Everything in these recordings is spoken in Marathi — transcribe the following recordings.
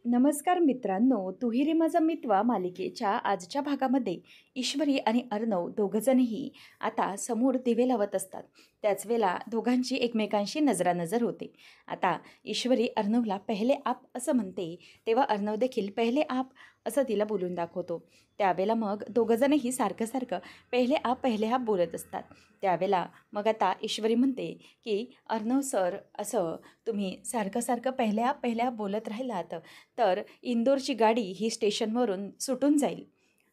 नमस्कार मित्रांनो, "तू रे माझा मितवा" मालिकेच्या आजच्या भागामध्ये ईश्वरी आणि अर्णव दोघंजणही आता समोर दिवे लावत असतात. त्याच वेळेला दोघांची एकमेकांशी नजरानजर होते. आता ईश्वरी अर्णवला "पहले आप" असं म्हणते, तेव्हा अर्णव देखील "पहले आप" असं तिला बोलून दाखवतो. त्यावेळेला मग दोघंजणही सारखं सारखं पहले आप बोलत असतात. त्यावेळेला मग आता ईश्वरी म्हणते की "अर्णव सर, असं तुम्ही सारखं सारखं पहले आप बोलत राहिलात तर इंदोरची गाडी ही स्टेशनवरून सुटून जाईल."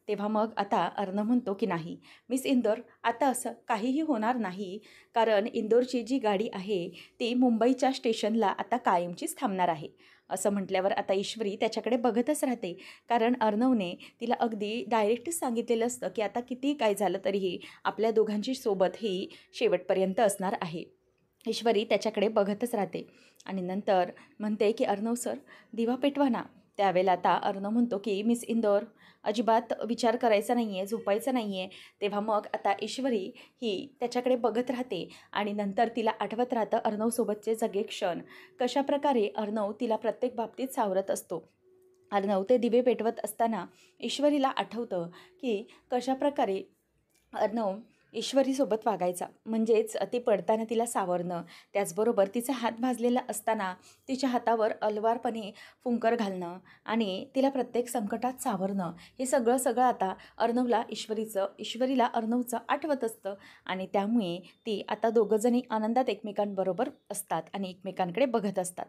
तेव्हा मग आता अर्णव म्हणतो की "नाही मिस इंदोर, आता असं काहीही होणार नाही, कारण इंदोरची जी गाडी आहे ती मुंबईच्या स्टेशनला आता कायमचीच थांबणार आहे." असं म्हटल्यावर आता ईश्वरी त्याच्याकडे बघतच राहते, कारण अर्णवने तिला अगदी डायरेक्टच सांगितलेलं असतं की आता किती काय झालं तरीही आपल्या दोघांची सोबत ही शेवटपर्यंत असणार आहे. ईश्वरी त्याच्याकडे बघतच राहते आणि नंतर म्हणते की "अर्णव सर, दिवा पेटवा ना." त्यावेळेला आता अर्णव म्हणतो की "मिस इंदोर, अजिबात विचार करायचा नाही आहे, झोपायचं नाही आहे." तेव्हा मग आता ईश्वरी ही त्याच्याकडे बघत राहते आणि नंतर तिला आठवत राहतं अर्णवसोबतचे सगळे क्षण, कशाप्रकारे अर्णव तिला प्रत्येक बाबतीत सावरत असतो. अर्णव ते दिवे पेटवत असताना ईश्वरीला आठवतं की कशाप्रकारे अर्णव ईश्वरीसोबत वागायचा, म्हणजेच ती पडताना तिला सावरणं, त्याचबरोबर तिचा हात भाजलेला असताना तिच्या हातावर अलवारपणे फुंकर घालणं आणि तिला प्रत्येक संकटात सावरणं, हे सगळं सगळं आता ईश्वरीला अर्णवचं आठवत असतं आणि त्यामुळे ती आता दोघंजणी आनंदात एकमेकांबरोबर असतात आणि एकमेकांकडे बघत असतात.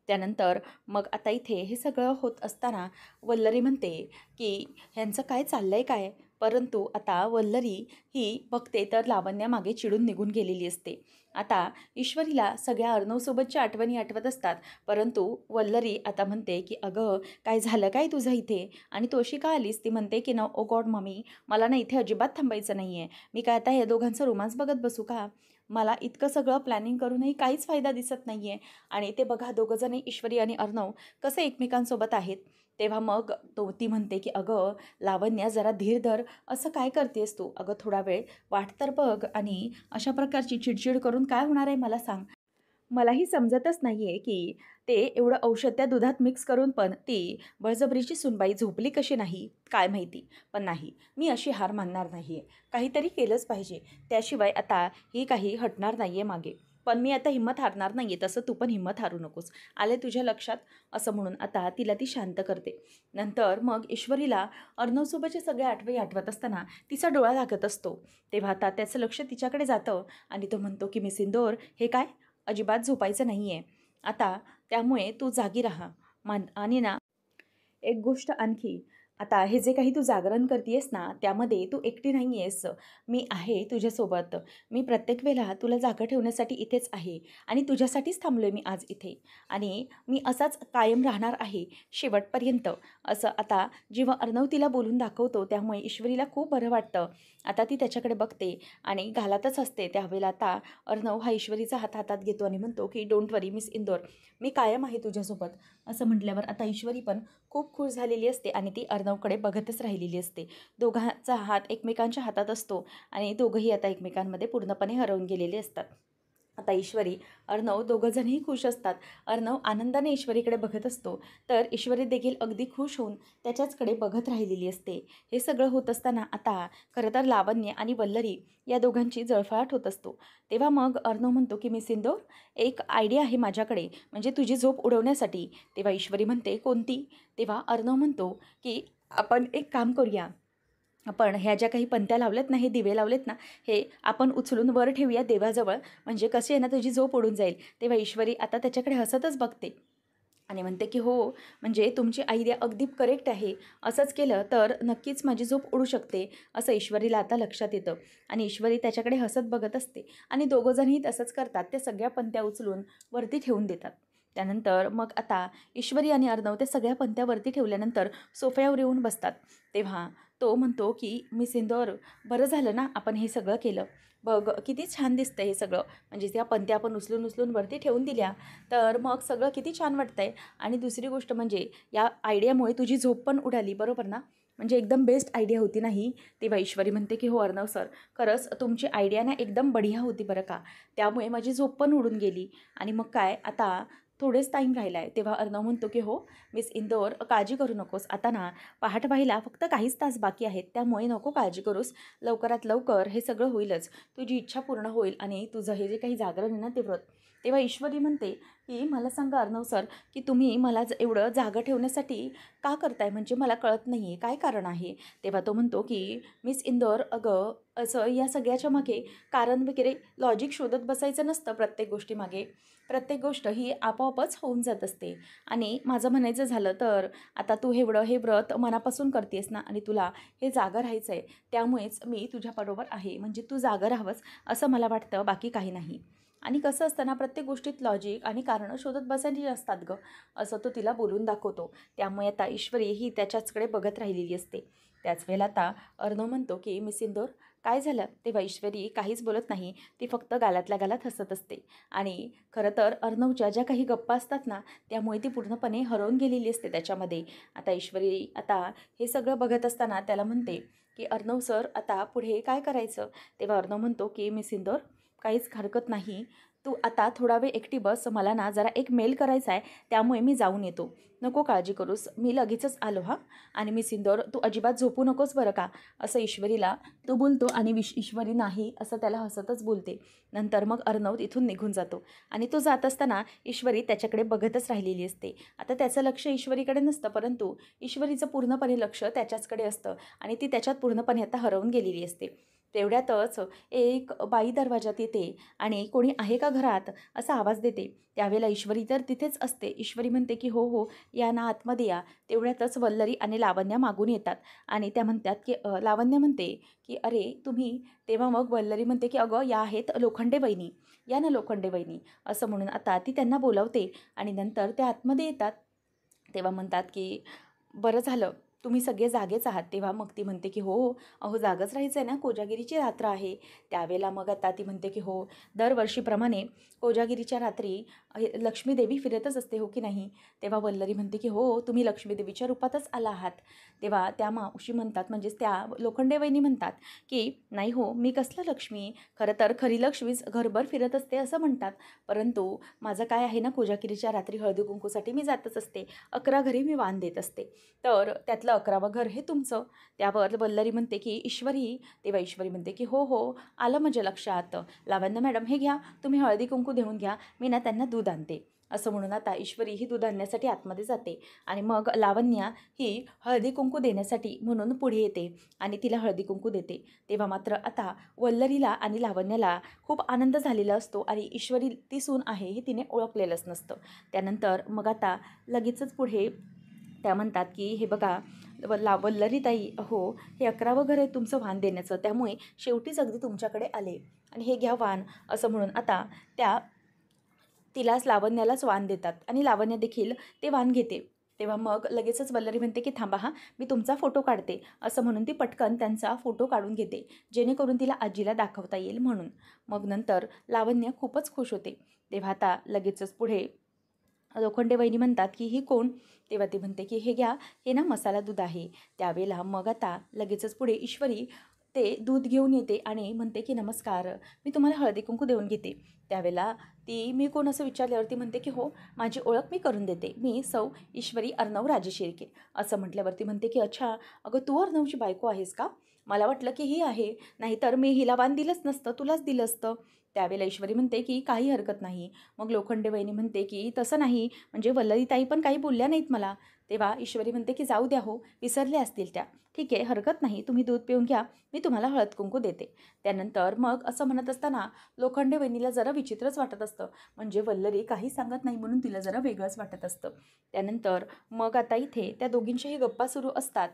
त्यानंतर मग आता इथे हे सगळं होत असताना वल्लरी म्हणते की ह्यांचं काय चाललं आहे काय, परंतु आता वल्लरी ही बघते तर लावण्या मागे चिडून निघून गेलेली असते. आता ईश्वरीला सगळ्या अर्णवसोबतच्या आठवणी आठवत असतात, परंतु वल्लरी आता म्हणते की "अगं, काय झालं काय तुझं इथे आणि तू अशी का आलीस?" ती म्हणते की "ओ गॉड मम्मी, मला ना इथे अजिबात थांबायचं नाही आहे. मी काय आता हे दोघांचं रोमांस बघत बसू का? मला इतकं सगळं प्लॅनिंग करूनही काहीच फायदा दिसत नाही आहे." आणि ते बघा दोघंजणी ईश्वरी आणि अर्णव कसे एकमेकांसोबत आहेत. तेव्हा मग ती म्हणते की "अगं लावण्या, जरा धीर धर, असं काय करतेस तू? अगं थोडा वेळ वाट तर बघ आणि अशा प्रकारची चिडचिड करून काय होणार आहे मला सांग." मलाही समजतच नाही आहे की ते एवढं औषध त्या दुधात मिक्स करून पण ती बळजबरीची सुनबाई झोपली कशी नाही काय माहिती. पण नाही, मी अशी हार मानणार नाही आहे. काहीतरी केलंच पाहिजे. त्याशिवाय आता ही काही हटणार नाही आहे मागे. पण मी आता हिंमत हारणार नाही आहे, तसं तू पण हिंमत हारू नकोस. आले तुझ्या लक्षात? असं म्हणून आता तिला ती शांत करते. नंतर मग ईश्वरीला अर्णवसोबतचे सगळे आठवणी आठवत असताना तिचा डोळा लागत असतो. तेव्हा आता त्याचं लक्ष तिच्याकडे जातं आणि तो म्हणतो की "मिस इंदोर, हे काय? अजिबात झोपायचं नाही आहे आता, त्यामुळे तू जागी राहा. आणि ना एक गोष्ट आणखी, आता हे जे काही तू जागरण करतेयस ना, त्यामध्ये तू एकटी नाही आहेस. मी आहे तुझ्यासोबत. मी प्रत्येक वेळेला तुला जागं ठेवण्यासाठी इथेच आहे आणि तुझ्यासाठीच थांबलो आहे मी आज इथे आणि मी असाच कायम राहणार आहे शेवटपर्यंत." असं आता जेव्हा अर्णव तिला बोलून दाखवतो, त्यामुळे ईश्वरीला खूप बरं वाटतं. आता ती त्याच्याकडे बघते आणि गालातच असते. त्यावेळेला आता अर्णव हा ईश्वरीचा हात हातात घेतो आणि म्हणतो की "डोंट वरी मिस इंदोर, मी कायम आहे तुझ्यासोबत." असं म्हटल्यावर आता ईश्वरी पण खूप खुश झालेली असते आणि ती अर्णवकडे बघतच राहिलेली असते. दोघांचा हात एकमेकांच्या हातात असतो आणि दोघंही आता एकमेकांमध्ये पूर्णपणे हरवून गेलेले असतात. आता ईश्वरी, अर्णव दोघंजणही खुश असतात. अर्णव आनंदाने ईश्वरीकडे बघत असतो, तर ईश्वरी देखील अगदी खुश होऊन त्याच्याचकडे बघत राहिलेली असते. हे सगळं होत असताना आता खरं तर लावण्य आणि वल्लरी या दोघांची जळफळाट होत असतो. तेव्हा मग अर्णव म्हणतो की "मिस इंदोर, एक आयडिया आहे माझ्याकडे, म्हणजे तुझी झोप उडवण्यासाठी." तेव्हा ईश्वरी म्हणते "कोणती?" तेव्हा अर्णव म्हणतो की "आपण एक काम करूया, आपण ह्या ज्या काही पंत्या लावल्यात ना, हे दिवे लावलेत ना, हे आपण उचलून वर ठेवूया देवाजवळ, म्हणजे कशी आहे ना तुझी झोप उडून जाईल." तेव्हा ईश्वरी आता त्याच्याकडे हसतच बघते आणि म्हणते की "हो, म्हणजे तुमची आयडिया अगदी करेक्ट आहे. असंच केलं तर नक्कीच माझी झोप उडू शकते." असं ईश्वरीला आता लक्षात येतं आणि ईश्वरी त्याच्याकडे हसत बघत असते आणि दोघंजणही तसंच करतात. त्या सगळ्या पंत्या उचलून वरती ठेवून देतात. त्यानंतर मग आता ईश्वरी आणि अर्णव त्या सगळ्या पंत्या वरती ठेवल्यानंतर सोफ्यावर येऊन बसतात. तेव्हा तो म्हणतो की "मिस इंदोर, बरं झालं ना आपण हे सगळं केलं. बघ किती छान दिसतं हे सगळं. म्हणजे त्या पंत्या आपण उचलून उचलून वरती ठेवून दिल्या, तर मग सगळं किती छान वाटतंय. आणि दुसरी गोष्ट म्हणजे या आयडियामुळे तुझी झोप पण उडाली, बरोबर ना? म्हणजे एकदम बेस्ट आयडिया होती ना ही." तेव्हा ईश्वरी म्हणते की "हो अर्णव सर, खरंच तुमची आयडिया ना एकदम बढिया होती बरं का. त्यामुळे माझी झोप पण उडून गेली आणि मग काय आता थोडेच टाईम राहिला आहे. तेव्हा अर्णव म्हणतो की हो मिस इंदोर, काळजी करू नकोस. आता ना पहाट व्हायला फक्त काहीच तास बाकी आहेत, त्यामुळे नको काळजी करूस. लवकरात लवकर हे सगळं होईलच. तुझी इच्छा पूर्ण होईल आणि तुझं हे जे काही जागरण आहे ना ते व्रत. तेव्हा ईश्वरी म्हणते की मला सांगा अर्णव सर, की तुम्ही मला एवढं जागं ठेवण्यासाठी का करताय, म्हणजे मला कळत नाही आहे काय कारण आहे. तेव्हा तो म्हणतो की मिस इंदोर, अगं असं या सगळ्याच्या मागे कारण वगैरे लॉजिक शोधत बसायचं नसतं. प्रत्येक गोष्टीमागे प्रत्येक गोष्ट ही आपोआपच होऊन जात असते. आणि माझं म्हणायचं झालं तर आता तू हे व्रत मनापासून करतेस ना, आणि तुला हे जागं राहायचं आहे, त्यामुळेच मी तुझ्याबरोबर आहे. म्हणजे तू जागं राहावंस असं मला वाटतं, बाकी काही नाही. आणि कसं असतं ना, प्रत्येक गोष्टीत लॉजिक आणि कारणं शोधत बसायची असतात गं, असं तो तिला बोलून दाखवतो. त्यामुळे आता ईश्वरी ही त्याच्याचकडे बघत राहिलेली असते. त्याच वेळेला आता अर्णव म्हणतो की मिस इंदोर, काय झालं. तेव्हा ईश्वरी काहीच बोलत नाही. ती फक्त गालातल्या गालात हसत असते. आणि खरं तर अर्णवच्या ज्या काही गप्पा असतात ना, त्यामुळे ती पूर्णपणे हरवून गेलेली असते त्याच्यामध्ये. आता ईश्वरी आता हे सगळं बघत असताना त्याला म्हणते की अर्णव सर, आता पुढे काय करायचं. तेव्हा अर्णव म्हणतो की मिस इंदोर, काहीच हरकत नाही. तू आता थोडा वेळ एकटी बस. मला ना जरा एक मेल करायचा आहे, त्यामुळे मी जाऊन येतो. नको काळजी करूस, मी लगेचच आलो हां. आणि मिस इंदोर, तू अजिबात झोपू नकोस बरं का, असं ईश्वरीला तो बोलतो. आणि ईश्वरी नाही असं त्याला हसतच बोलते. नंतर मग अर्णव इथून निघून जातो. आणि तो जात असताना ईश्वरी त्याच्याकडे बघतच राहिलेली असते. आता त्याचं लक्ष ईश्वरीकडे नसतं, परंतु ईश्वरीचं पूर्णपणे लक्ष त्याच्याचकडे असतं. आणि ती त्याच्यात पूर्णपणे आता हरवून गेलेली असते. तेवढ्यातच एक बाई दरवाजात येते आणि कोणी आहे का घरात असा आवाज देते. त्यावेळेला ईश्वरी तर तिथेच असते. ईश्वरी म्हणते की हो हो, या ना आतमध्ये या. तेवढ्यातच वल्लरी आणि लावण्या मागून येतात. आणि त्या म्हणतात की लावण्य म्हणते की अरे तुम्ही. तेव्हा मग वल्लरी म्हणते की अगं या आहेत लोखंडे वहिनी, या ना लोखंडे वहिनी, असं म्हणून आता ती त्यांना बोलावते. आणि नंतर त्या आतमध्ये येतात. तेव्हा म्हणतात की बरं झालं तुम्ही सगळे जागेच आहात. तेव्हा मग ती म्हणते की हो अहो, जागंच राहायचं आहे ना, कोजागिरीची रात्र आहे. त्यावेळेला मग आता ती म्हणते की हो, दरवर्षीप्रमाणे कोजागिरीच्या रात्री लक्ष्मीदेवी फिरतच असते, हो की नाही. तेव्हा वल्लरी म्हणते की हो, तुम्ही लक्ष्मीदेवीच्या रूपातच आला आहात. तेव्हा त्या मावशी म्हणतात, म्हणजेच त्या लोखंडे वहिनी म्हणतात की नाही हो, मी कसलं लक्ष्मी, खरं तर खरी लक्ष्मीच घरभर फिरत असते असं म्हणतात. परंतु माझं काय आहे ना, कोजागिरीच्या रात्री हळदी कुंकूसाठी मी जातच असते. 11 घरी मी वाण देत असते, तर त्यातलं 11वं घर हे तुमचं. त्यावर वल्लरी म्हणते की ईश्वरी. तेव्हा ईश्वरी म्हणते की हो हो, आलं माझ्या लक्षात. लावण्य मॅडम हे घ्या, तुम्ही हळदी कुंकू देऊन घ्या, मी ना त्यांना दूध आणते. असं म्हणून आता ईश्वरी ही दूध आणण्यासाठी आतमध्ये जाते. आणि मग लावण्या ही हळदी कुंकू देण्यासाठी म्हणून पुढे येते आणि तिला हळदी कुंकू देते. तेव्हा मात्र आता वल्लरीला आणि लावण्याला खूप आनंद झालेला असतो. आणि ईश्वरी ती सून आहे हे तिने ओळखलेलंच नसतं. त्यानंतर मग आता लगेचच पुढे त्या म्हणतात की हे बघा वल्लरीताई, हो हे 11वं घर आहे तुमचं वाण देण्याचं, त्यामुळे शेवटीच अगदी तुमच्याकडे आले आणि हे घ्या वाण. असं म्हणून आता त्या तिलाच लावण्यालाच वाण देतात आणि लावण्य देखील ते वाण घेते. तेव्हा मग लगेचच वल्लरी म्हणते की थांबा हां, मी तुमचा फोटो काढते. असं म्हणून ती पटकन त्यांचा फोटो काढून घेते, जेणेकरून तिला आजीला दाखवता येईल म्हणून. मग नंतर लावण्य खूपच खुश होते. तेव्हा आता लगेचच पुढे लोखंडे वहिनी म्हणतात की ही कोण. तेव्हा ती म्हणते की हे घ्या, हे ना मसाला दूध आहे. त्यावेळेला मग आता लगेचच पुढे ईश्वरी ते दूध घेऊन येते आणि म्हणते की नमस्कार, मी तुम्हाला हळदी कुंकू देऊन घेते. त्यावेळेला ती मी कोण असं विचारल्यावरती म्हणते की हो, माझी ओळख मी करून देते, मी सौ ईश्वरी अर्णव राजे शिर्के. असं म्हटल्यावरती म्हणते की अच्छा, अगं तू अर्णवची बायको आहेस का, मला वाटलं की ही आहे, नाहीतर मी हिला वाण दिलंच नसतं, तुलाच दिलं असतं. त्यावेळेला ईश्वरी म्हणते की काही हरकत नाही. मग लोखंडे वहिनी म्हणते की तसं नाही, म्हणजे वल्लरीताई पण काही बोलल्या नाहीत मला. तेव्हा ईश्वरी म्हणते की जाऊ द्या हो, विसरल्या असतील त्या. ठीक आहे, हरकत नाही, तुम्ही दूध पिऊन घ्या, मी तुम्हाला हळद कुंकू देते. त्यानंतर मग असं म्हणत असताना लोखंडे वहिनीला जरा विचित्रच वाटत असतं. म्हणजे वल्लरी काही सांगत नाही म्हणून तिला जरा वेगळंच वाटत असतं. त्यानंतर मग आता इथे त्या दोघींच्याही गप्पा सुरू असतात.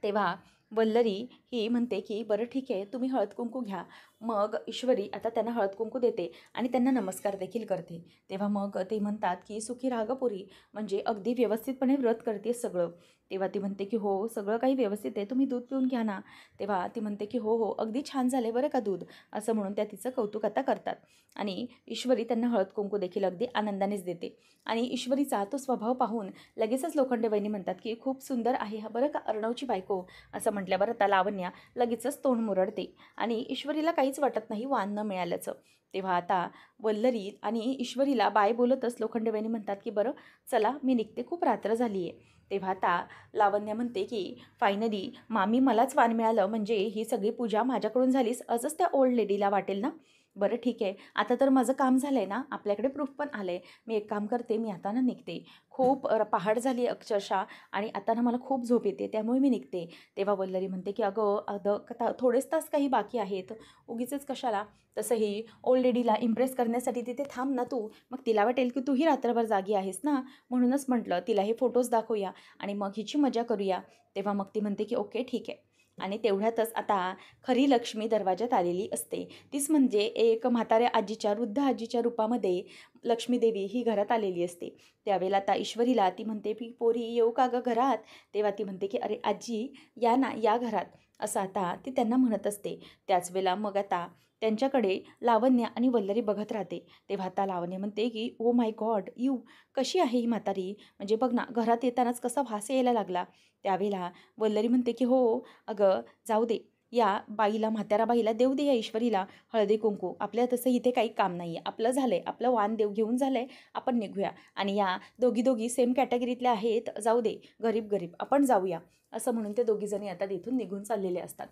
तेव्हा वल्लरी ही म्हणते की बरं ठीक आहे, तुम्ही हळद कुंकू घ्या. मग ईश्वरी आता त्यांना हळद कुंकू देते आणि त्यांना नमस्कार देखील करते. तेव्हा मग ते म्हणतात की सुखी राहा गं पोरी, म्हणजे अगदी व्यवस्थितपणे व्रत करते सगळं. तेव्हा ती म्हणते की हो, सगळं काही व्यवस्थित आहे, तुम्ही दूध पिऊन घ्या ना. तेव्हा ती म्हणते की हो हो, अगदी छान झाले बरं का दूध. असं म्हणून त्या तिचं कौतुक आता करतात. आणि ईश्वरी त्यांना हळद कुंकू देखील अगदी आनंदानेच देते. आणि ईश्वरीचा तो स्वभाव पाहून लगेचच लोखंडे वहिनी म्हणतात की खूप सुंदर आहे हा बरं का अर्णवची बायको. असं म्हटल्यावर आता लावण्या लगेचच तोंड मुरडते आणि ईश्वरीला काहीच वाटत नाही वाण न मिळाल्याचं. तेव्हा आता वल्लरी आणि ईश्वरीला बाय बोलतच लोखंडेबाईंनी म्हणतात की बरं चला मी निघते, खूप रात्र झाली आहे. तेव्हा आता लावण्या म्हणते की फायनली मामी मलाच वाण मिळालं, म्हणजे ही सगळी पूजा माझ्याकडून झालीच असंच त्या ओल्ड लेडीला वाटेल ना. बरं ठीक आहे, आता तर माझं काम झालं आहे ना, आपल्याकडे प्रूफ पण आलं आहे. मी एक काम करते, मी आता ना निघते. खूप पहाट झाली अक्षरशः आणि आता ना मला खूप झोप येते, त्यामुळे मी निघते. तेव्हा वल्लरी म्हणते की अगं अगं थोडेच तास काही बाकी आहेत, उगीचच कशाला. तसंही ओल्ड लेडीला इम्प्रेस करण्यासाठी तिथे थांब ना तू, मग तिला वाटेल की तूही रात्रभर जागी आहेस ना, म्हणूनच म्हटलं तिला हे फोटोज दाखवूया आणि मग हिची मजा करूया. तेव्हा मग ती म्हणते की ओके ठीक आहे. आणि तेवढ्यातच आता खरी लक्ष्मी दरवाजात आलेली असते. तीच म्हणजे एक म्हाताऱ्या आजीच्या, वृद्ध आजीच्या रूपामध्ये लक्ष्मी देवी ही घरात आलेली असते. त्यावेळेला आता ईश्वरीला ती म्हणते की पोरी येऊ का गं घरात. तेव्हा ती म्हणते की अरे आजी या ना, या घरात, असं आता ती त्यांना म्हणत असते. त्याच वेळेला मग आता त्यांच्याकडे लावण्य आणि वल्लरी बघत राहते. तेव्हा आता लावण्य म्हणते की ओ माय गॉड यू, कशी आहे ही म्हातारी, म्हणजे बघ ना घरात येतानाच कसा वास यायला लागला. त्यावेळेला वल्लरी म्हणते की हो अगं जाऊ दे, या बाईला, म्हातारा बाईला देऊ दे, या ईश्वरीला हळदी कुंकू, आपल्या तसं इथे काही काम नाही आहे, आपलं झालं आहे, आपलं वाण देव घेऊन झालं आहे, आपण निघूया. आणि या दोघी दोघी सेम कॅटेगरीतल्या आहेत, जाऊ दे, गरीब गरीब आपण जाऊया, असं म्हणून ते दोघीजणी आता तिथून निघून चाललेले असतात.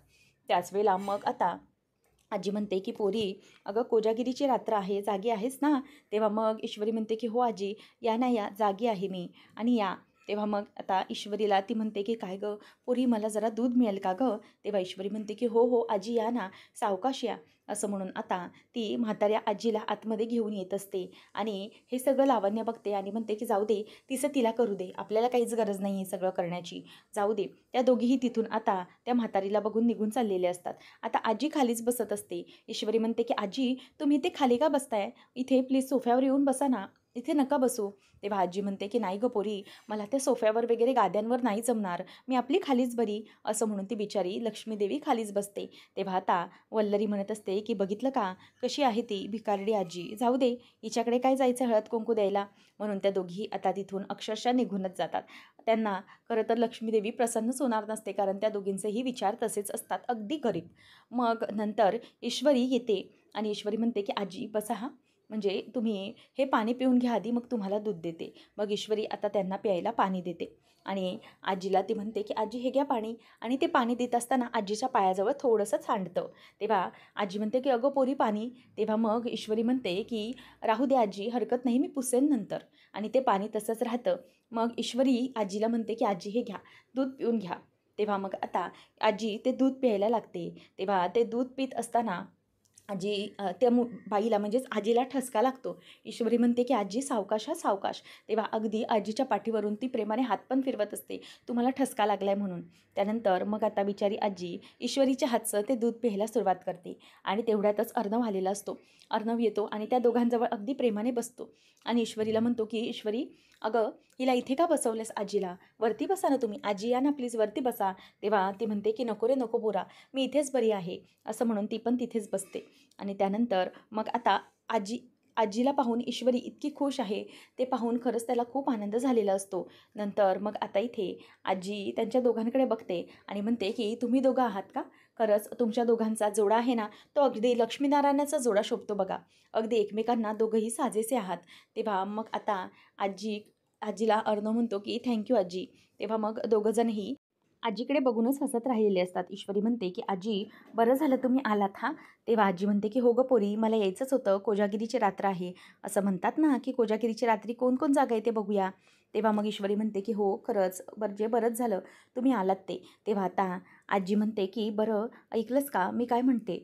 त्याच वेळेला मग आता आजी म्हणते की पोरी अगं कोजागिरीची रात्र आहे, जागी आहेस ना. तेव्हा मग ईश्वरी म्हणते की हो आजी या ना, या जागी आहे मी, आणि या. तेव्हा मग आता ईश्वरीला ती म्हणते की काय गं पोरी मला जरा दूध मिळेल का गं. तेव्हा ईश्वरी म्हणते की हो हो आजी या ना, सावकाश या, असं म्हणून आता ती म्हाताऱ्या आजीला आतमध्ये घेऊन येत असते. आणि हे सगळं लावण्य बघते आणि म्हणते की जाऊ दे, तिचं तिला करू दे, आपल्याला काहीच गरज नाही हे सगळं करण्याची, जाऊ दे. त्या दोघीही तिथून आता त्या म्हातारीला बघून निघून चाललेले असतात. आता आजी खालीच बसत असते. ईश्वरी म्हणते की आजी तुम्ही इथे खाली का बसताय, इथे प्लीज सोफ्यावर येऊन बसा ना, इथे नका बसू. तेव्हा आजी म्हणते की नाही गं पोरी, मला त्या सोफ्यावर वगैरे गाद्यांवर नाही जमणार, मी आपली खालीच बरी, असं म्हणून ती बिचारी लक्ष्मीदेवी खालीच बसते. तेव्हा आता वल्लरी म्हणत असते की बघितलं का कशी आहे ती भिकारडी आजी, जाऊ दे, हिच्याकडे काय जायचं हळद कुंकू द्यायला. म्हणून त्या दोघी आता तिथून अक्षरशः निघूनच जातात. त्यांना खरं तर लक्ष्मीदेवी प्रसन्नच होणार नसते, कारण त्या दोघींचेही विचार तसेच असतात, अगदी गरीब. मग नंतर ईश्वरी येते आणि ईश्वरी म्हणते की आजी बसा हा, म्हणजे तुम्ही हे पाणी पिऊन घ्या आधी, मग तुम्हाला दूध देते. मग ईश्वरी आता त्यांना प्यायला पाणी देते आणि आजीला ती म्हणते की आजी हे घ्या पाणी. आणि ते पाणी देत असताना आजीच्या पायाजवळ थोडंसं सांडतं. तेव्हा आजी म्हणते की अगं पोरी पाणी. तेव्हा मग ईश्वरी म्हणते की राहू दे आजी, हरकत नाही, मी पुसेन नंतर. आणि ते पाणी तसंच राहतं. मग ईश्वरी आजीला म्हणते की आजी हे घ्या, दूध पिऊन घ्या. तेव्हा मग आता आजी ते दूध प्यायला लागते. तेव्हा ते दूध पित असताना आजी त्या बाईला म्हणजेच आजीला ठसका लागतो. ईश्वरी म्हणते की आजी सावकाश हा सावकाश. तेव्हा अगदी आजीच्या पाठीवरून ती प्रेमाने हात पण फिरवत असते, तुम्हाला ठसका लागलाय म्हणून. त्यानंतर मग आता बिचारी आजी ईश्वरीच्या हातचं ते दूध प्यायला सुरुवात करते. आणि तेवढ्यातच अर्णव आलेला असतो. अर्णव येतो आणि त्या दोघांजवळ अगदी प्रेमाने बसतो आणि ईश्वरीला म्हणतो की ईश्वरी अगं हिला इथे का बसवलंस आजीला, वरती बसा ना तुम्ही, आजी या ना प्लीज वरती बसा. तेव्हा ती म्हणते की नको रे नको बोरा, मी इथेच बरी आहे, असं म्हणून ती पण तिथेच बसते. आणि त्यानंतर मग आता आजीला पाहून ईश्वरी इतकी खुश आहे, ते पाहून खरंच त्याला खूप आनंद झालेला असतो. नंतर मग आता इथे आजी त्यांच्या दोघांकडे बघते आणि म्हणते की तुम्ही दोघं आहात का, खरंच तुमच्या दोघांचा जोडा आहे ना, तो अगदी लक्ष्मीनारायणाचा जोडा शोभतो बघा, अगदी एकमेकांना दोघंही साजेसे आहात. तेव्हा मग आता आजीला अर्णव म्हणतो की थँक्यू आजी. तेव्हा मग दोघंजणही आजीकडे बघूनच हसत राहिलेले असतात. ईश्वरी म्हणते की आजी बरं झालं तुम्ही आलात हां. तेव्हा आजी म्हणते की हो गं पोरी, मला यायचंच होतं, कोजागिरीची रात्र आहे, असं म्हणतात ना की कोजागिरीची रात्री कोण कोण जागा आहे ते बघूया. तेव्हा मग ईश्वरी म्हणते की हो खरंच बरंच झालं तुम्ही आलात ते. तेव्हा आता आजी म्हणते की बरं ऐकलंस का मी काय म्हणते,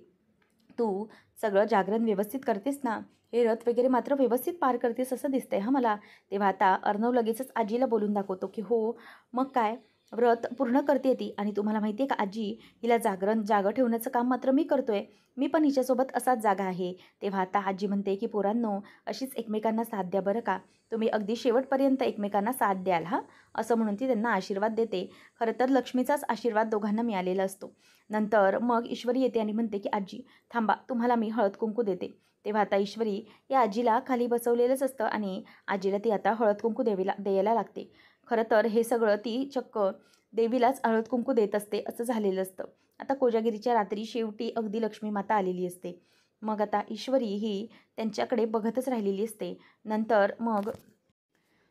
तू सगळं जागरण व्यवस्थित करतेस ना, हे रथ वगैरे मात्र व्यवस्थित पार करतेस असं दिसतंय हां मला. तेव्हा आता अर्णव लगेचच आजीला बोलून दाखवतो की हो मग काय, व्रत पूर्ण करते ती. आणि तुम्हाला माहिती आहे का आजी, हिला जागं ठेवण्याचं काम मात्र मी करतोय, मी पण हिच्यासोबत असाच जागा आहे. तेव्हा आता आजी म्हणते की पोरांनो अशीच एकमेकांना साथ द्या बरं का, तुम्ही अगदी शेवटपर्यंत एकमेकांना साथ द्याल हां, असं म्हणून ती त्यांना आशीर्वाद देते. खरं तर लक्ष्मीचाच आशीर्वाद दोघांना मिळालेला असतो. नंतर मग ईश्वरी येते आणि म्हणते की आजी थांबा, तुम्हाला मी हळद कुंकू देते. तेव्हा आता ईश्वरी या आजीला खाली बसवलेलंच असतं आणि आजीला ती आता हळद कुंकू द्यायला लागते. खरं तर हे सगळं ती चक्क देवीलाच हळद कुंकू देत असते असं झालेलं असतं. आता कोजागिरीच्या रात्री शेवटी अगदी लक्ष्मी माता आलेली असते. मग आता ईश्वरी ही त्यांच्याकडे बघतच राहिलेली असते. नंतर मग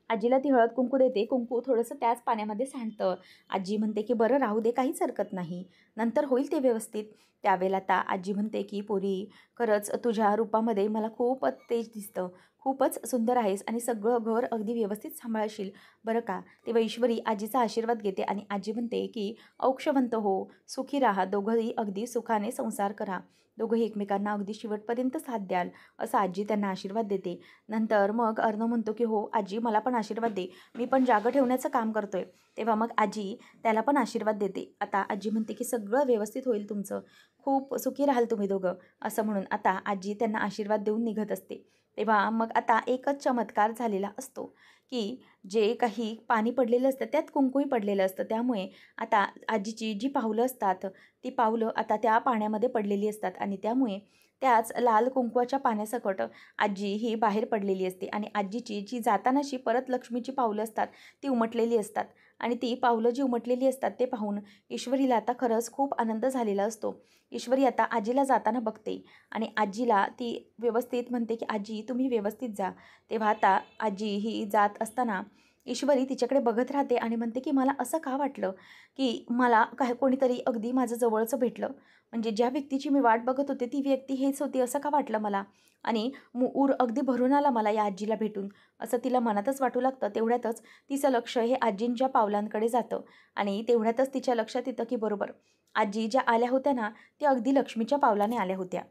आजीला ती हळद कुंकू देते. कुंकू थोडंसं त्याच पाण्यामध्ये सांडतं. आजी म्हणते की बरं राहू दे, काहीच हरकत नाही, नंतर होईल ते व्यवस्थित. त्यावेळेला आता आजी म्हणते की पोरी, खरंच तुझ्या रूपामध्ये मला खूपच तेज दिसतं, खूपच सुंदर आहेस आणि सगळं घर अगदी व्यवस्थित सांभाळशील बरं का. तेव्हा ईश्वरी आजीचा आशीर्वाद घेते आणि आजी म्हणते की औक्षवंत हो, सुखी राहा, दोघंही अगदी सुखाने संसार करा, दोघंही एकमेकांना अगदी शेवटपर्यंत साथ द्याल, असं आजी त्यांना आशीर्वाद देते. नंतर मग अर्णव म्हणतो की हो आजी, मला पण आशीर्वाद दे, मी पण जागं ठेवण्याचं काम करतोय. तेव्हा मग आजी त्याला पण आशीर्वाद देते. आता आजी म्हणते की सगळं व्यवस्थित होईल तुमचं, खूप सुखी राहाल तुम्ही दोघं, असं म्हणून आता आजी त्यांना आशीर्वाद देऊन निघत असते. तेव्हा मग आता एकच चमत्कार झालेला असतो की जे काही पाणी पडलेलं असतं त्यात कुंकूही पडलेलं असतं. त्यामुळे आता आजीची जी पावलं असतात ती पावलं आता त्या पाण्यामध्ये पडलेली असतात आणि त्यामुळे त्याच लाल कुंकवाच्या पाण्यासकट आजी ही बाहेर पडलेली असते आणि आजीची जी जातानाशी परत लक्ष्मीची पावलं असतात ती उमटलेली असतात आणि ती पावलं जी उमटलेली असतात ते पाहून ईश्वरीला आता खरंच खूप आनंद झालेला असतो. ईश्वरी आता आजीला जाताना बघते आणि आजीला ती व्यवस्थित म्हणते की आजी तुम्ही व्यवस्थित जा. तेव्हा आता आजी ही जात असताना ईश्वरी तिच्याकडे बघत राहते आणि म्हणते की मला असं का वाटलं की मला काय कोणीतरी अगदी माझं जवळचं भेटलं, म्हणजे ज्या व्यक्तीची मी वाट बघत होते ती व्यक्ती हेच होती असं का वाटलं मला, आणि ऊर अगदी भरून आला मला या आजीला भेटून, असं तिला मनातच वाटू लागतं. तेवढ्यातच तिचं लक्ष हे आजींच्या पावलांकडे जातं आणि तेवढ्यातच तिच्या लक्षात येतं की बरोबर आजी ज्या आल्या होत्या ना त्या अगदी लक्ष्मीच्या पावलाने आल्या होत्या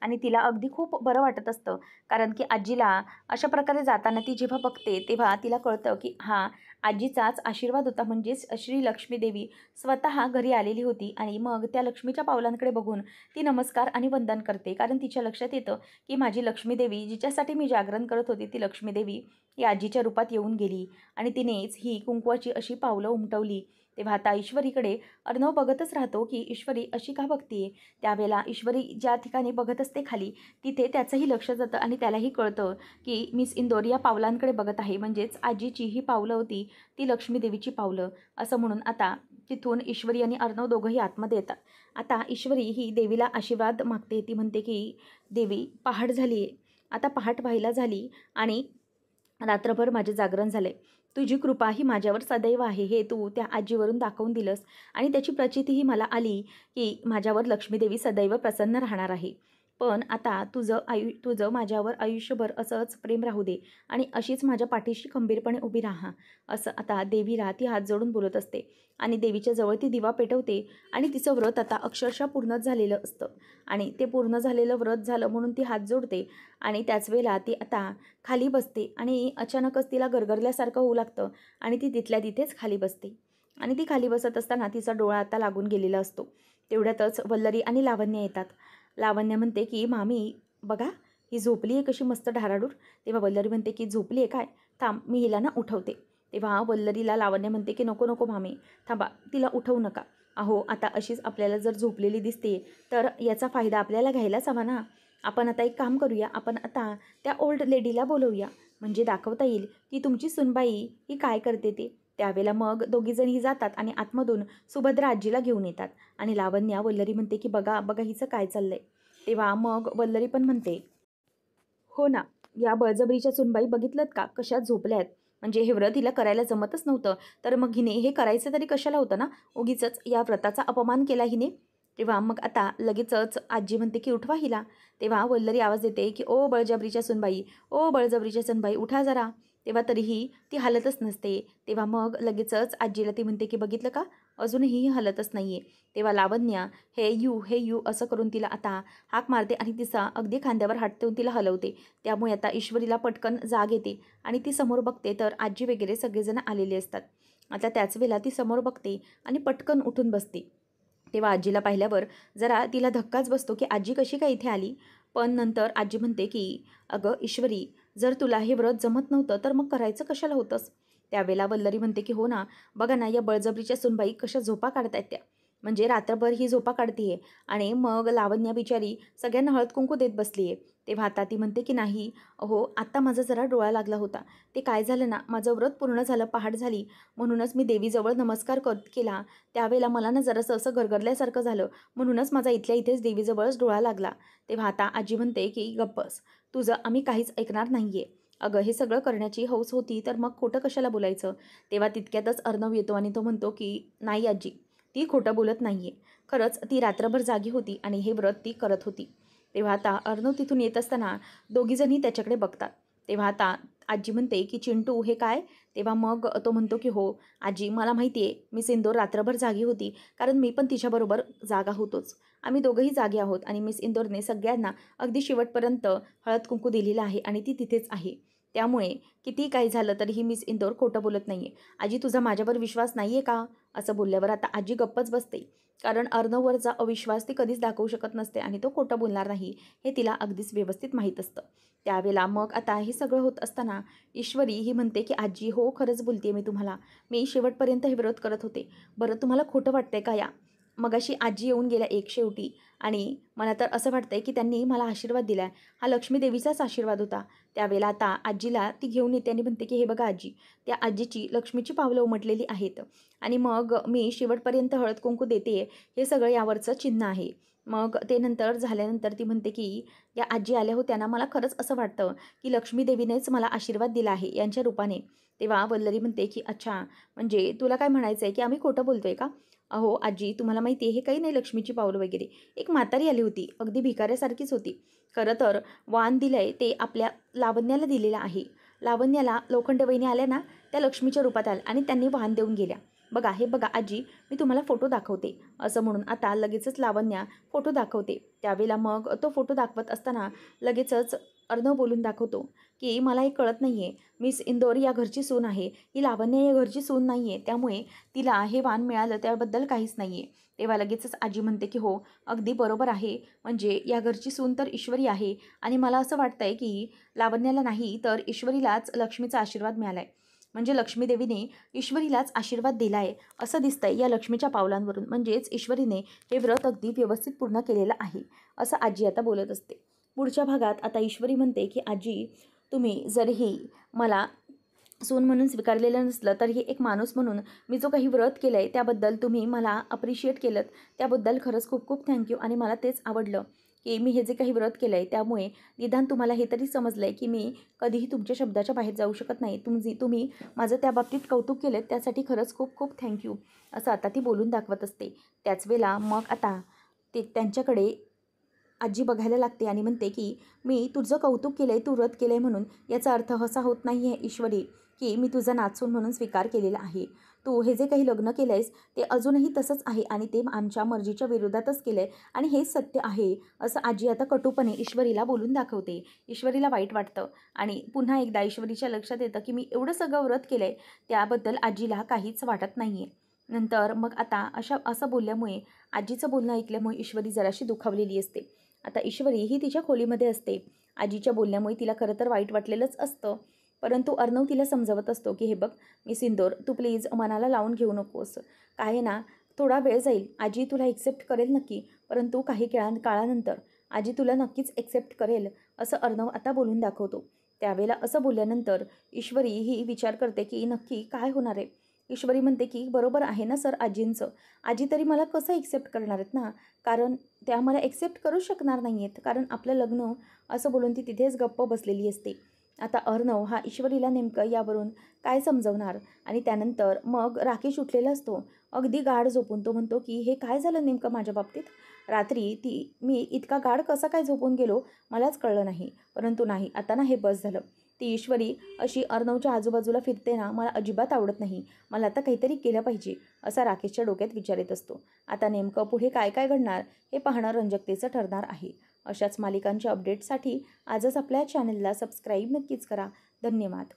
आणि तिला अगदी खूप बरं वाटत असतं. कारण की आजीला अशा प्रकारे जाताना ती जेव्हा बघते तेव्हा तिला कळतं की हा आजीचाच आशीर्वाद होता, म्हणजेच श्री लक्ष्मी देवी स्वतः घरी आलेली होती. आणि मग त्या लक्ष्मीच्या पावलांकडे बघून ती नमस्कार आणि वंदन करते. कारण तिच्या लक्षात येतं की माझी लक्ष्मी देवी, जिच्यासाठी मी जागरण करत होती, ती लक्ष्मी देवी ही आजीच्या रूपात येऊन गेली आणि तिनेच ही कुंकवाची अशी पावलं उमटवली. तेव्हा आता ईश्वरीकडे अर्णव बघतच राहतो की ईश्वरी अशी का बघतीये. त्यावेळेला ईश्वरी ज्या ठिकाणी बघत असते खाली तिथे त्याचंही लक्ष जातं आणि त्यालाही कळतं की मिस इंदोर या पावलांकडे बघत आहे, म्हणजेच आजीची ही पावलं होती ती लक्ष्मी देवीची पावलं, असं म्हणून आता तिथून ईश्वरी आणि अर्णव दोघंही आतमध्ये येतात. आता ईश्वरी ही देवीला आशीर्वाद मागते. ती म्हणते की देवी, पहाट झाली आहे, आता पहाट व्हायला झाली आणि रात्रभर माझे जागरण झाले, तुझी कृपा ही माझ्यावर सदैव आहे, हे तू त्या आजीवरून दाखवून दिलंस आणि त्याची प्रचितीही मला आली की माझ्यावर लक्ष्मीदेवी सदैव प्रसन्न राहणार आहे. पण आता तुझं माझ्यावर आयुष्यभर असंच प्रेम राहू दे आणि अशीच माझ्या पाठीशी खंबीरपणे उभी राहा, असं आता देवीला ती हात जोडून बोलत असते. आणि देवीच्या जवळ ती दिवा पेटवते आणि तिचं व्रत आता अक्षरशः पूर्णच झालेलं असतं आणि ते पूर्ण झालेलं व्रत झालं म्हणून ती हात जोडते आणि त्याच वेळेला ती आता खाली बसते आणि अचानकच तिला गरगरल्यासारखं होऊ लागतं आणि ती तिथल्या तिथेच खाली बसते. आणि ती खाली बसत असताना तिचा डोळा आता लागून गेलेला असतो. तेवढ्यातच वल्लरी आणि लावण्य येतात. लावण्य म्हणते की मामी बघा, ही झोपली आहे कशी मस्त ढाराडूर. तेव्हा वल्लरी म्हणते की झोपली आहे काय, थांब मी हिला ना उठवते. तेव्हा वल्लरीला लावण्य म्हणते की नको नको मामी, थांबा, तिला उठवू नका. अहो आता अशीच आपल्याला जर झोपलेली दिसते तर याचा फायदा आपल्याला घ्यायलाच हवा ना. आपण आता एक काम करूया, आपण आता त्या ओल्ड लेडीला बोलवूया, म्हणजे दाखवता येईल की तुमची सुनबाई ही काय करते ते. त्यावेळेला मग दोघीजणही जातात आणि आतमधून सुभद्रा आजीला घेऊन येतात आणि लावण्या वल्लरी म्हणते की बघा बघा हिचं काय चाललंय. तेव्हा मग वल्लरी पण म्हणते, हो ना, या बळजबरीच्या सुनबाई बघितलंत का कशा झोपल्या आहेत, म्हणजे हे व्रत हिला करायला जमतच नव्हतं तर मग हिने हे करायचं तरी कशाला होतं ना, उगीचच या व्रताचा अपमान केला हिने. तेव्हा मग आता लगेचच आजी म्हणते की उठवा हिला. तेव्हा वल्लरी आवाज देते की ओ बळजबरीच्या सुनबाई, ओ बळजबरीच्या सुनबाई, उठा जरा. तेव्हा तरीही ती हलतच नसते. तेव्हा मग लगेचच आजीला ती म्हणते की बघितलं का, अजूनही ही हलतच नाही आहे. तेव्हा लावण्या हे यू असं करून तिला आता हाक मारते आणि तिचा अगदी खांद्यावर हात ठेवून तिला हलवते. त्यामुळे आता ईश्वरीला पटकन जाग येते आणि ती समोर बघते तर आजी वगैरे सगळेजण आलेले असतात. आता त्याच वेळेला ती समोर बघते आणि पटकन उठून बसते. तेव्हा आजीला पाहिल्यावर जरा तिला धक्काच बसतो की आजी कशी काय इथे आली. पण नंतर आजी म्हणते की अगं ईश्वरी, जर तुला हे व्रत जमत नव्हतं तर मग करायचं कशाला होतंस. त्यावेळेला वल्लरी म्हणते की हो ना, बघा ना या बळजबरीच्या सुनबाई कशा झोपा काढतायत त्या, म्हणजे रात्रभर ही झोपा काढतीये आणि मग लावण्या बिचारी सगळ्यांना हळद कुंकू देत बसली आहे. तेव्हा आता ती म्हणते की नाही, अहो आत्ता माझा जरा डोळा लागला होता. ते काय झालं ना, माझं व्रत पूर्ण झालं, पहाट झाली, म्हणूनच मी देवीजवळ नमस्कार केला. त्यावेळेला मला ना जरासं असं गरगरल्यासारखं झालं, म्हणूनच माझा इथल्या इथेच देवीजवळच डोळा लागला. तेव्हा आता आजी म्हणते की गप्प बस, तुझं आम्ही काहीच ऐकणार नाही आहे. अगं हे सगळं करण्याची हौस होती तर मग खोटं कशाला बोलायचं. तेव्हा तितक्यातच अर्णव येतो आणि तो म्हणतो की नाही आजी, ती खोटं बोलत नाही आहे. खरंच ती रात्रभर जागी होती आणि हे व्रत ती करत होती. तेव्हा आता अर्णव तिथून येत असताना दोघीजणी त्याच्याकडे बघतात. तेव्हा आता आजी म्हणते की चिंटू हे काय? तेव्हा मग तो म्हणतो की हो आजी, मला माहिती आहे मिस इंदोर रात्रभर जागी होती, कारण मी पण तिच्याबरोबर जागा होतोच. आम्ही दोघंही जागे आहोत आणि मिस इंदोरने सगळ्यांना अगदी शेवटपर्यंत हळद कुंकू दिलेलं आहे आणि ती तिथेच आहे. त्यामुळे किती काही झालं तरीही मिस इंदोर खोटं बोलत नाही आहे. आजी तुझा माझ्यावर विश्वास नाही आहे का? असं बोलल्यावर आता आजी गप्पच बसते. कारण अर्णववरचा अविश्वास ती कधीच दाखवू शकत नसते आणि तो खोटं बोलणार नाही हे तिला अगदीच व्यवस्थित माहीत असतं. त्यावेळेला मग आता हे सगळं होत असताना ईश्वरी ही म्हणते की आजी हो खरंच बोलते मी तुम्हाला, मी शेवटपर्यंत हे व्रत करत होते. बरं तुम्हाला खोटं वाटतंय का या? मगाशी आजी येऊन गेल्या एक शेवटी आणि मला तर असं वाटतंय की त्यांनी मला आशीर्वाद दिला आहे. हा लक्ष्मी देवीचाच आशीर्वाद होता. त्यावेळेला आता आजीला ती घेऊन येते आणि म्हणते की हे बघा आजी, त्या आजीची लक्ष्मीची पावलं उमटलेली आहेत आणि मग मी शेवटपर्यंत हळद कुंकू देते, हे सगळं यावरचं चिन्ह आहे. मग ते नंतर झाल्यानंतर ती म्हणते की या आजी आल्या होत्या ना, मला खरंच असं वाटतं की लक्ष्मी देवीनेच मला आशीर्वाद दिला आहे यांच्या रूपाने. तेव्हा वल्लरी म्हणते की अच्छा, म्हणजे तुला काय म्हणायचं आहे की आम्ही खोटं बोलतोय का? अहो आजी, तुम्हाला माहिती आहे हे काही नाही लक्ष्मीची पावलं वगैरे. एक म्हातारी आली होती, अगदी भिकाऱ्यासारखीच होती. खरं तर वाण दिलंय ते आपल्या लावण्याला दिलेलं आहे. लावण्याला लोखंडे वहिनी आल्या ना, त्या लक्ष्मीच्या रूपात आल्या आणि त्यांनी वाण देऊन गेल्या. बघा, हे बघा आजी, मी तुम्हाला फोटो दाखवते. असं म्हणून आता लगेचच लावण्या फोटो दाखवते. त्यावेळेला मग तो फोटो दाखवत असताना लगेचच अर्णव बोलून दाखवतो की मला हे कळत नाही आहे. मिस इंदोर या घरची सून आहे, ही लावण्य या घरची सून नाही आहे. त्यामुळे तिला हे वाण मिळालं त्याबद्दल काहीच नाही आहे. तेव्हा लगेचच आजी म्हणते की हो अगदी बरोबर आहे, म्हणजे या घरची सून तर ईश्वरी आहे आणि मला असं वाटतंय की लावण्याला नाही तर ईश्वरीलाच लक्ष्मीचा आशीर्वाद मिळाला आहे. म्हणजे लक्ष्मी देवीने ईश्वरीलाच आशीर्वाद दिला आहे असं दिसतंय या लक्ष्मीच्या पावलांवरून. म्हणजेच ईश्वरीने हे व्रत अगदी व्यवस्थित पूर्ण केलेलं आहे असं आजी आता बोलत असते. पुढच्या भागात आता ईश्वरी म्हणते की आजी, तुम्ही जरीही मला सून म्हणून स्वीकारलेलं नसलं तरीही एक माणूस म्हणून मी जो काही व्रत केलं आहे त्याबद्दल तुम्ही मला अप्रिशिएट केलं, त्याबद्दल खरंच खूप खूप थँक्यू. आणि मला तेच आवडलं की मी हे जे काही व्रत केलं आहे त्यामुळे निदान तुम्हाला हे तरी समजलं आहे की मी कधीही तुमच्या शब्दाच्या बाहेर जाऊ शकत नाही. तुम्ही माझं त्या बाबतीत कौतुक केलं, त्यासाठी खरंच खूप खूप थँक्यू असं आता ती बोलून दाखवत असते. त्याच वेळेला मग आता ते त्यांच्याकडे आजी बघायला लागते आणि म्हणते की मी तुझं कौतुक केलं आहे, तू व्रत केलं आहे म्हणून याचा अर्थ असा होत नाही आहे ईश्वरी की मी तुझा नातसून म्हणून स्वीकार केलेला आहे. तू हे जे काही लग्न केलं आहेस ते अजूनही तसंच आहे आणि ते आमच्या मर्जीच्या विरोधातच केलं आहे आणि हेच सत्य आहे असं आजी आता कटूपणे ईश्वरीला बोलून दाखवते. ईश्वरीला वाईट वाटतं आणि पुन्हा एकदा ईश्वरीच्या लक्षात येतं की मी एवढं सगळं व्रत केलं आहे त्याबद्दल आजीला काहीच वाटत नाही आहे. नंतर मग आता असं बोलल्यामुळे, आजीचं बोलणं ऐकल्यामुळे ईश्वरी जराशी दुखावलेली असते. आता ईश्वरी ही तिच्या खोलीमध्ये असते. आजीच्या बोलण्यामुळे तिला खरं तर वाईट वाटलेलंच असतं, परंतु अर्णव तिला समजावत असतो की हे बघ मिस इंदोर, तू प्लीज मनाला लावून घेऊ नकोस. काय आहे ना, थोडा वेळ जाईल, आजी तुला एक्सेप्ट करेल नक्की, परंतु काही काळानंतर आजी तुला नक्कीच एक्सेप्ट करेल असं अर्णव आता बोलून दाखवतो. त्यावेळेला असं बोलल्यानंतर ईश्वरी ही विचार करते की नक्की काय होणार आहे. ईश्वरी म्हणते की बरोबर आहे ना सर आजींचं, आजी तरी मला कसं एक्सेप्ट करणार आहेत ना, कारण त्या मला एक्सेप्ट करू शकणार नाही आहेत, कारण आपलं लग्न, असं बोलून ती तिथेच गप्प बसलेली असते. आता अर्णव हा ईश्वरीला नेमकं यावरून काय समजवणार. आणि त्यानंतर मग राकेश उठलेला असतो अगदी गाढ झोपून. तो म्हणतो की हे काय झालं नेमकं माझ्या बाबतीत, रात्री मी इतका गाढ कसा काय झोपून गेलो मलाच कळलं नाही. परंतु नाही, आता ना हे बस झालं. ती ईश्वरी अशी अर्णवच्या आजूबाजूला फिरते ना, मला अजिबात आवडत नाही. मला आता काहीतरी केलं पाहिजे असा राकेशच्या डोक्यात विचार येत असतो. आता नेमकं पुढे काय काय घडणार हे पाहणं रंजकतेचं ठरणार आहे. अशाच मालिकांच्या अपडेट्ससाठी आजच आपल्या चॅनलला सबस्क्राईब नक्कीच करा. धन्यवाद.